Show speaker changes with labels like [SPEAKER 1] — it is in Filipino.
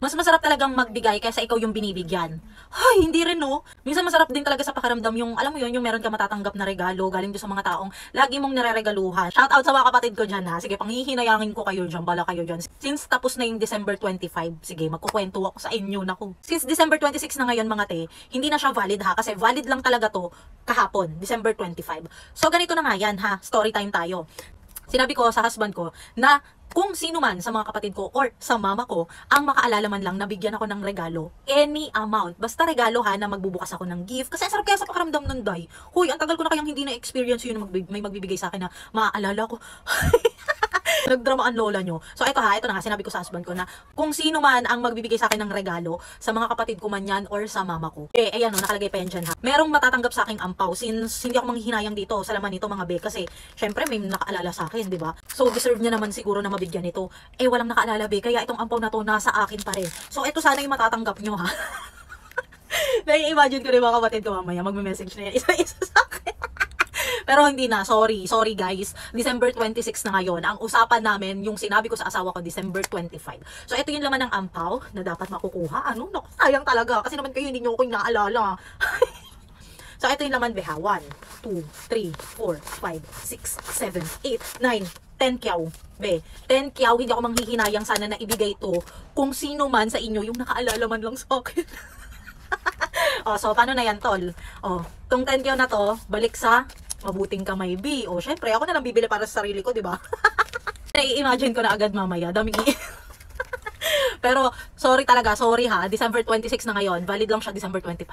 [SPEAKER 1] Mas masarap talagang magbigay kaysa ikaw yung binibigyan. Ay, hindi rin no. Minsan masarap din talaga sa pakiramdam yung, alam mo yun, yung meron ka matatanggap na regalo galing doon sa mga taong lagi mong nireregaluhan. Shout out sa mga kapatid ko dyan ha. Sige, panghihinayangin ko kayo dyan, bala kayo dyan. Since tapos na yung December 25, sige, magkukwento ako sa inyo, naku. Since December 26 na ngayon mga te, hindi na siya valid ha, kasi valid lang talaga to kahapon, December 25. So ganito na nga yan ha, story time tayo. Sinabi ko sa husband ko na kung sino man sa mga kapatid ko or sa mama ko ang makaalala man lang na bigyan ako ng regalo, any amount, basta regalo ha, na magbubukas ako ng gift. Kasi sarap kaya sa pakiramdam nun, day. Huy, ang tagal ko na kayang hindi na-experience yun, may magbibigay sa akin na maaalala ko. Nagdrama ang lola nyo. So ito na nga, sinabi ko sa husband ko na kung sino man ang magbibigay sa akin ng regalo, sa mga kapatid ko man yan or sa mama ko. Ayan o, nakalagay pa yan dyan ha. Merong matatanggap sa aking ampaw since hindi ako manghihinayang dito sa laman nito mga be. Kasi syempre may nakaalala sa akin, di ba? So deserve niya naman siguro na mabigyan nito. Walang nakaalala be, kaya itong ampaw na to nasa akin pa rin. So ito sana yung matatanggap nyo ha. Nai-imagine ko rin mga kapatid ko mamaya, magme-message na yan isa-isa sa akin. Pero hindi na, sorry guys. December 26 na ngayon. Ang usapan namin, yung sinabi ko sa asawa ko, December 25. So ito yung laman ng ampaw na dapat makukuha. Ano? Naku, sayang talaga. Kasi naman kayo hindi nyo ko naalala. So ito yung laman, beha. 1, 2, 3, 4, 5, 6, 7, 8, 9, 10 kyaw. Be, 10 kyaw, hindi ako manghihinayang sana na ibigay to kung sino man sa inyo yung nakaalala man lang sa akin. So paano na yan, tol? Tong 10 kyaw na to, balik sa mabuting kamay, B. Syempre, ako na lang bibili para sa sarili ko, di ba? Nai-imagine ko na agad mamaya. Daming Pero, sorry talaga, sorry ha. December 26 na ngayon. Valid lang siya December 25.